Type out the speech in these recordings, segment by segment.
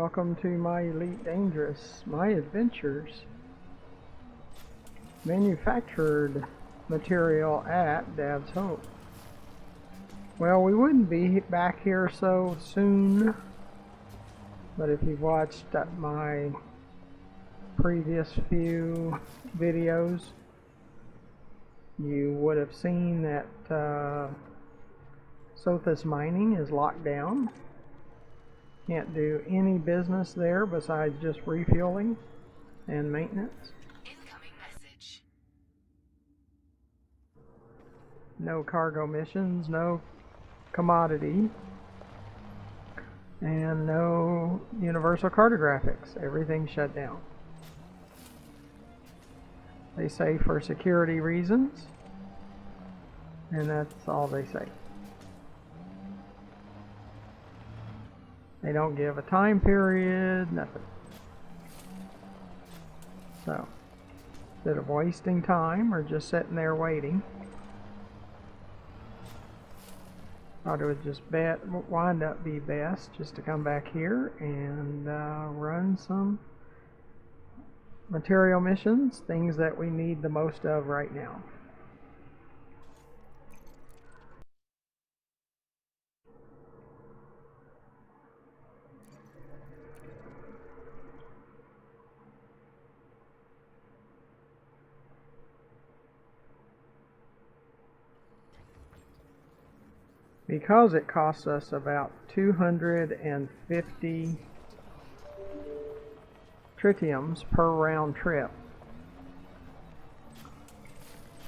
welcome to my Elite Dangerous, my adventures. Manufactured material at Dad's Hope. Well, we wouldn't be back here so soon, but if you've watched my previous few videos, you would have seen that Sothis Mining is locked down. Can't do any business there besides just refueling and maintenance. Incoming message. No cargo missions, no commodity, and no universal cartographics. Everything's shut down. They say for security reasons, and that's all they say. They don't give a time period, nothing. So, instead of wasting time or just sitting there waiting, thought it would just wind up be best just to come back here and run some material missions, things that we need the most of right now. Because it costs us about 250 tritiums per round trip,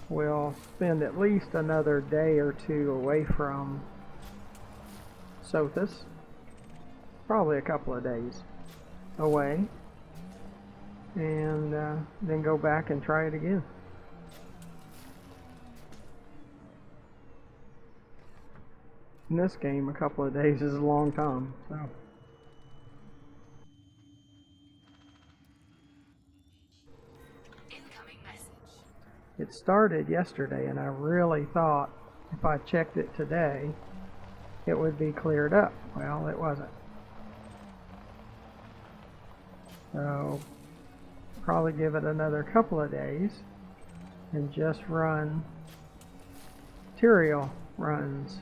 we'll spend at least another day or two away from Sothis, probably a couple of days away, and then go back and try it again. In this game, a couple of days is a long time, so. Incoming message. It started yesterday, and I really thought if I checked it today, it would be cleared up. Well, it wasn't. So, probably give it another couple of days and just run material runs.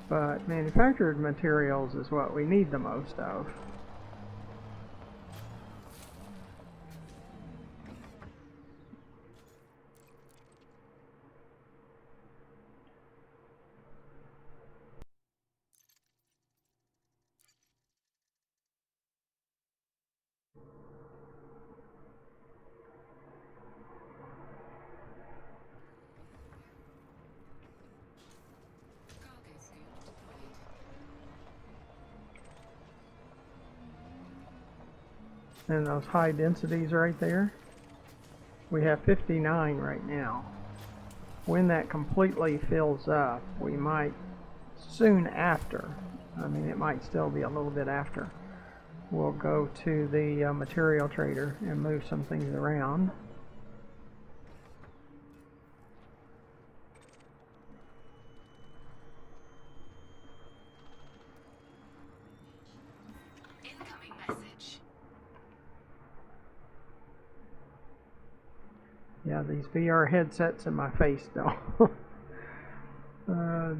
But manufactured materials is what we need the most of. And those high densities right there, we have 59 right now. When that completely fills up, we might soon after, I mean it might still be a little bit after, we'll go to the material trader and move some things around. Yeah, these VR headsets in my face don't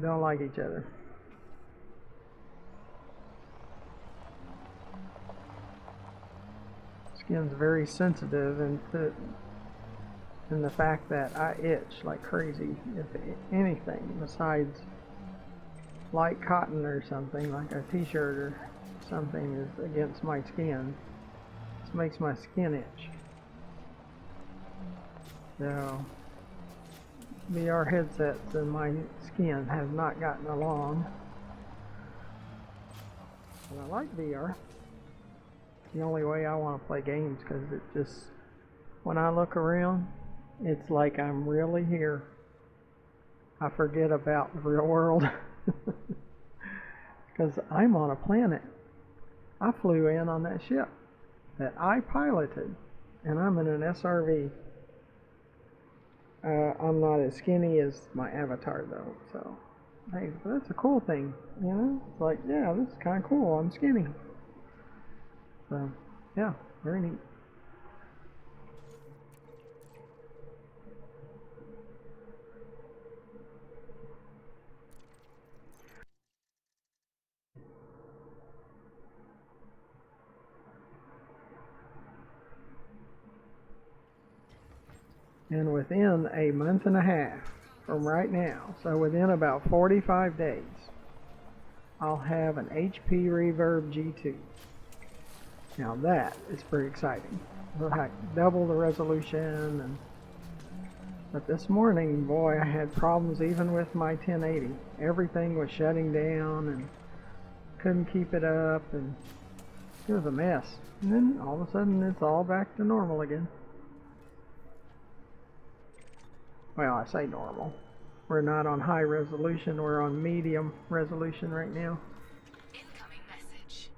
don't like each other. Skin's very sensitive, and the fact that I itch like crazy if anything besides light cotton or something like a t-shirt or something is against my skin. This makes my skin itch. So, VR headsets and my skin have not gotten along. And I like VR. The only way I want to play games, because it just, when I look around, it's like I'm really here. I forget about the real world. Because I'm on a planet. I flew in on that ship that I piloted, and I'm in an SRV. I'm not as skinny as my avatar though, so hey, that's a cool thing, you know? It's like, yeah, this is kind of cool. I'm skinny. So, yeah, very neat. And within a month and a half from right now, so within about 45 days, I'll have an HP Reverb G2. Now that is pretty exciting. We'll have double the resolution, but this morning, boy, I had problems even with my 1080. Everything was shutting down and couldn't keep it up, and it was a mess. And then all of a sudden, it's all back to normal again. Well, I say normal. We're not on high resolution, we're on medium resolution right now. Incoming message.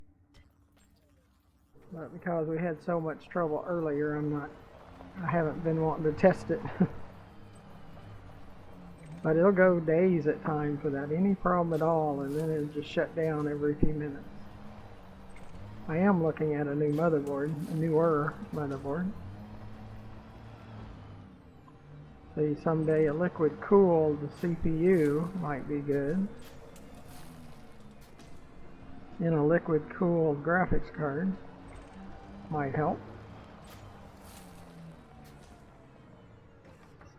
But because we had so much trouble earlier, I haven't been wanting to test it. But it'll go days at times without any problem at all, and then it'll just shut down every few minutes. I am looking at a new motherboard, a newer motherboard. See, someday a liquid cooled CPU might be good. And a liquid cooled graphics card might help.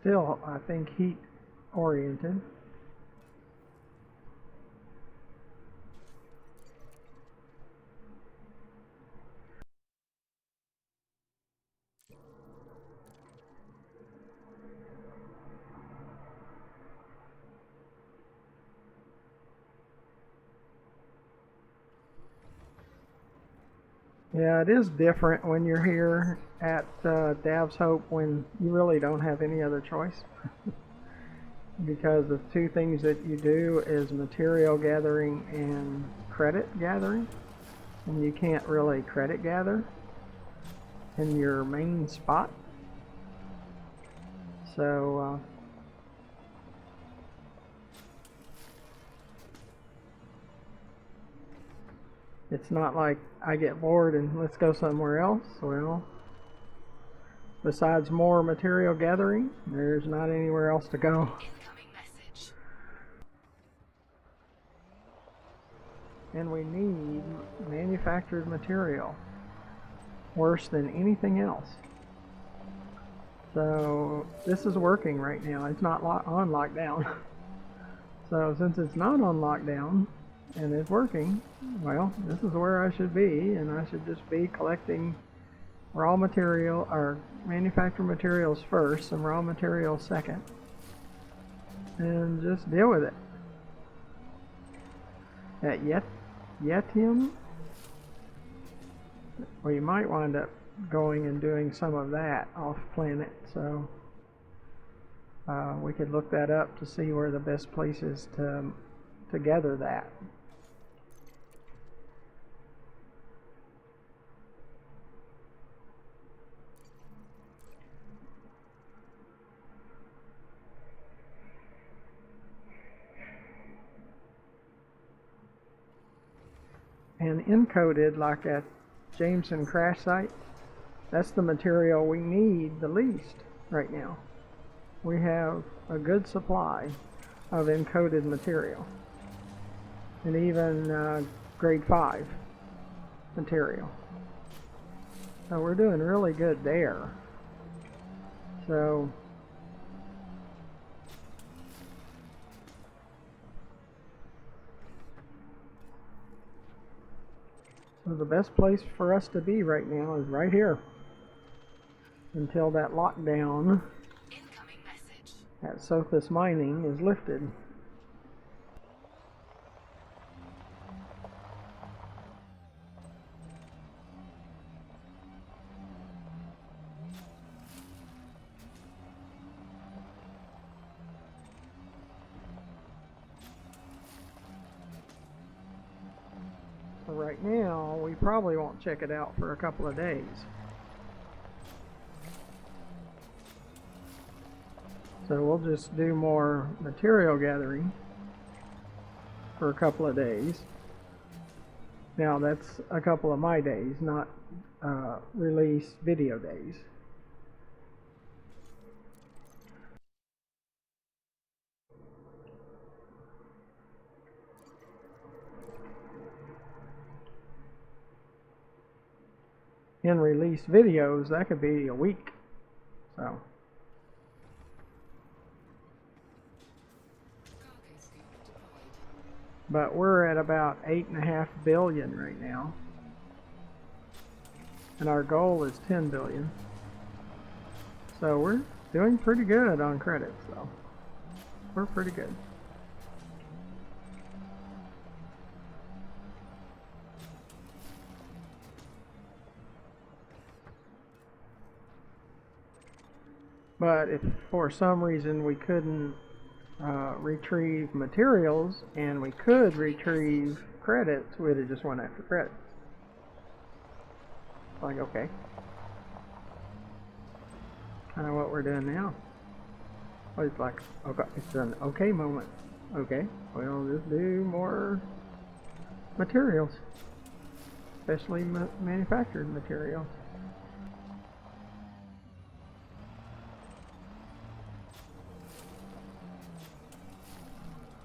Still, I think heat oriented. Yeah, it is different when you're here at Dav's Hope when you really don't have any other choice. Because the two things that you do is material gathering and credit gathering. And you can't really credit gather in your main spot. So, it's not like I get bored and let's go somewhere else. Well, besides more material gathering, there's not anywhere else to go. Incoming message. And we need manufactured material worse than anything else. So this is working right now. It's not on lockdown. So since it's not on lockdown and it's working, well, this is where I should be, and I should just be collecting raw material or manufactured materials first, some raw materials second, and just deal with it. At Yetium, we might wind up going and doing some of that off planet, so we could look that up to see where the best place is to gather that. And encoded, like at Jameson crash site, that's the material we need the least right now. We have a good supply of encoded material, and even grade 5 material. So we're doing really good there. So the best place for us to be right now is right here until that lockdown Incoming message. at Sothis Mining is lifted. So right now, we probably won't check it out for a couple of days. So we'll just do more material gathering for a couple of days. Now that's a couple of my days, not release video days. In release videos, that could be a week. So. But we're at about 8.5 billion right now. And our goal is 10 billion. So we're doing pretty good on credits though. We're pretty good. But if for some reason we couldn't retrieve materials and we could retrieve credits, we'd have just went after credits. Like, okay. Kind of what we're doing now. Well, it's like, okay, it's an okay moment. Okay, we'll just do more materials, especially manufactured materials.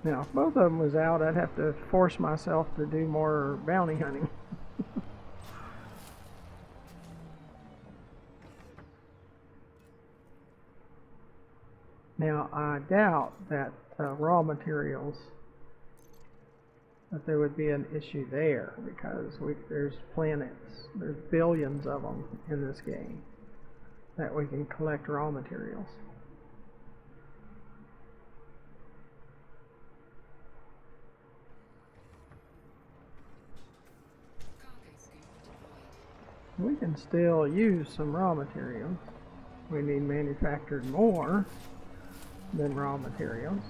Now, if both of them was out, I'd have to force myself to do more bounty hunting. Now, I doubt that raw materials, that there would be an issue there, because there's planets, there's billions of them in this game that we can collect raw materials. We can still use some raw materials. We need manufactured more than raw materials.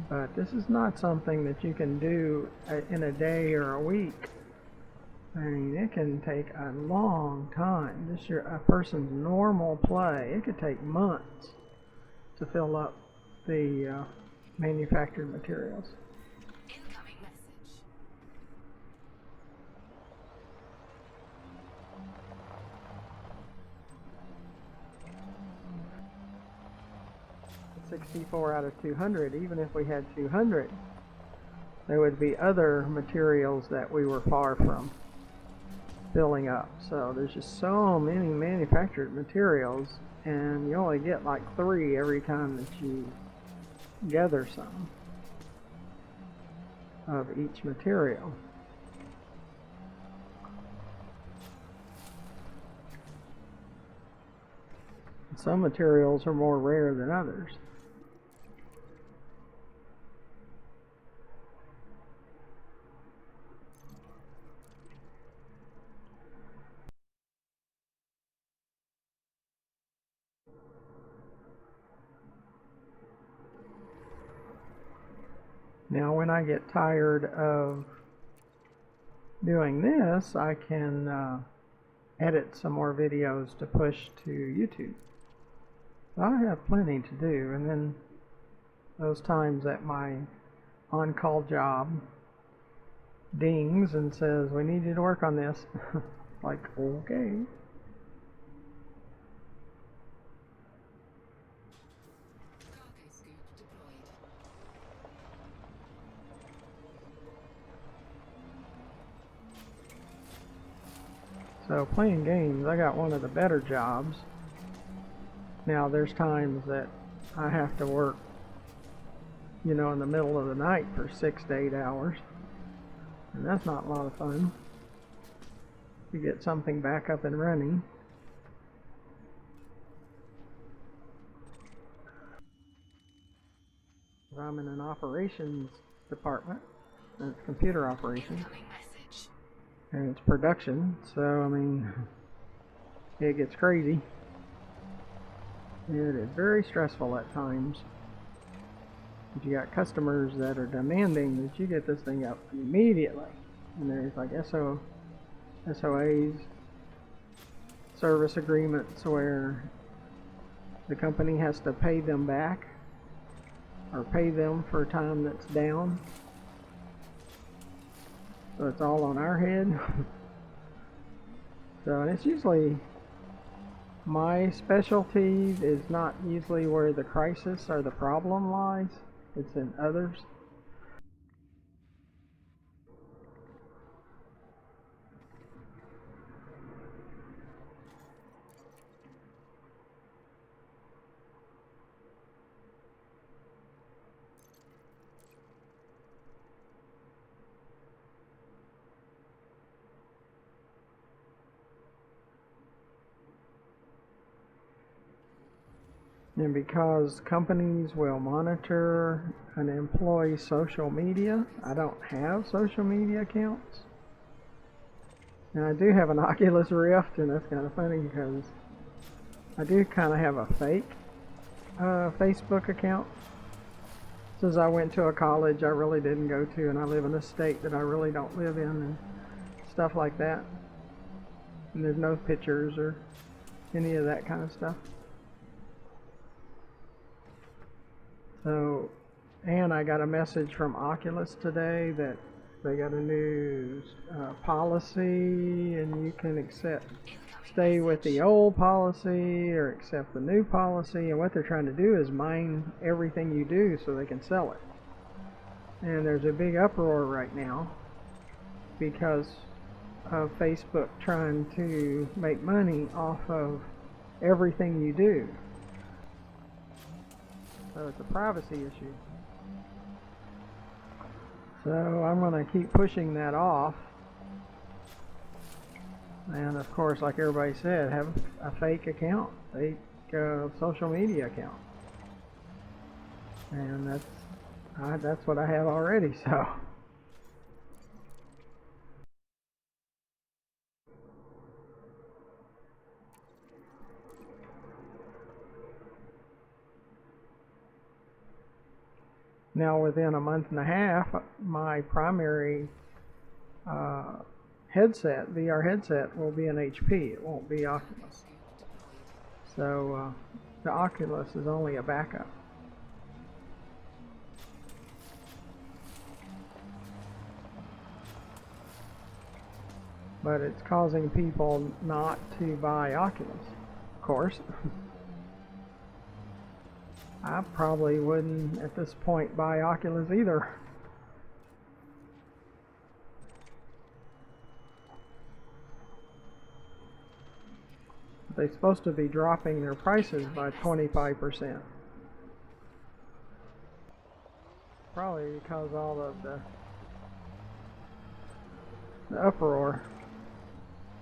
But this is not something that you can do in a day or a week. I mean, it can take a long time. Just a person's normal play, it could take months to fill up the manufactured materials. Incoming message. 64 out of 200. Even if we had 200, there would be other materials that we were far from filling up. So there's just so many manufactured materials, and you only get like 3 every time that you gather some of each material. Some materials are more rare than others. Now when I get tired of doing this, I can edit some more videos to push to YouTube. I have plenty to do, and then those times that my on-call job dings and says, we need you to work on this, like, okay. So playing games, I got one of the better jobs. Now there's times that I have to work, you know, in the middle of the night for 6 to 8 hours. And that's not a lot of fun to get something back up and running. I'm in an operations department, and it's computer operations. And it's production, so I mean, it gets crazy. It is very stressful at times. But you got customers that are demanding that you get this thing up immediately, and there's like SOAs, service agreements where the company has to pay them back or pay them for time that's down. So it's all on our head. So, and it's usually, my specialty is not usually where the crisis or the problem lies. It's in others. And because companies will monitor an employee's social media, I don't have social media accounts. And I do have an Oculus Rift, and that's kind of funny because I do kind of have a fake Facebook account. Since I went to a college I really didn't go to, and I live in a state that I really don't live in, and stuff like that. And there's no pictures or any of that kind of stuff. So, and I got a message from Oculus today that they got a new policy, and you can stay with the old policy or accept the new policy. And what they're trying to do is mine everything you do so they can sell it. And there's a big uproar right now because of Facebook trying to make money off of everything you do. So it's a privacy issue. So I'm going to keep pushing that off. And of course, like everybody said, have a fake account, fake social media account. And that's what I have already, so. Now within a month and a half, my primary headset, VR headset, will be an HP. It won't be Oculus. So the Oculus is only a backup. But it's causing people not to buy Oculus, of course. I probably wouldn't at this point buy Oculus either. They're supposed to be dropping their prices by 25%. Probably because all of the uproar.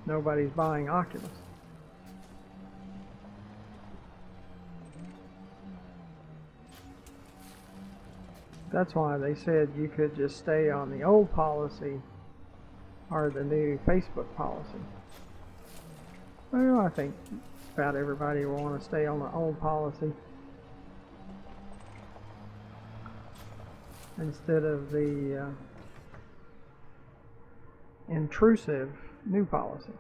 Nobody's buying Oculus. That's why they said you could just stay on the old policy or the new Facebook policy. Well, I think about everybody will want to stay on the old policy instead of the intrusive new policy.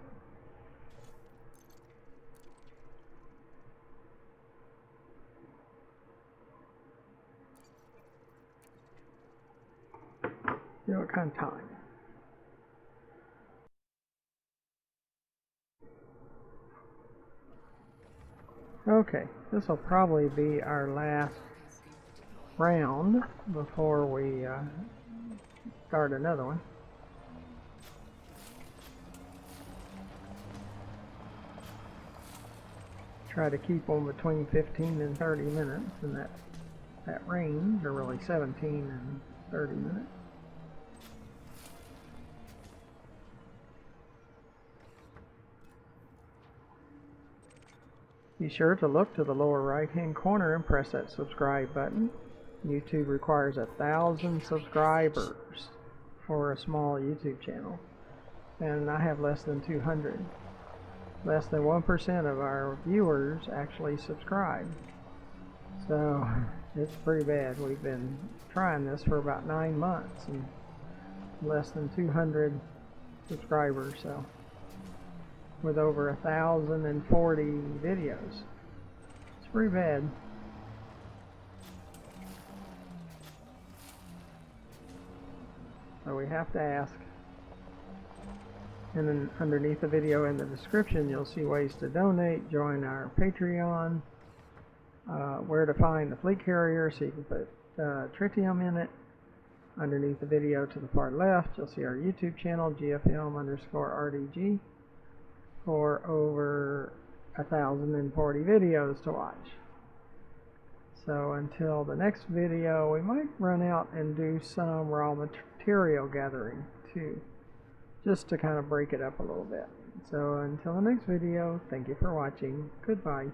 You know what kind of time? Okay, this will probably be our last round before we start another one. Try to keep them between 15 and 30 minutes in that range, or really 17 and 30 minutes. Be sure to look to the lower right hand corner and press that subscribe button. YouTube requires 1,000 subscribers for a small YouTube channel, and I have less than 200. Less than 1% of our viewers actually subscribe. So it's pretty bad. We've been trying this for about 9 months and less than 200 subscribers. So with over 1,040 videos. It's pretty bad. So we have to ask. And then underneath the video in the description, you'll see ways to donate, join our Patreon, where to find the fleet carrier so you can put tritium in it. Underneath the video to the far left, you'll see our YouTube channel, GFM_RDG, for over 1,040 videos to watch. So until the next video, we might run out and do some raw material gathering too, just to kind of break it up a little bit. So until the next video, thank you for watching. Goodbye.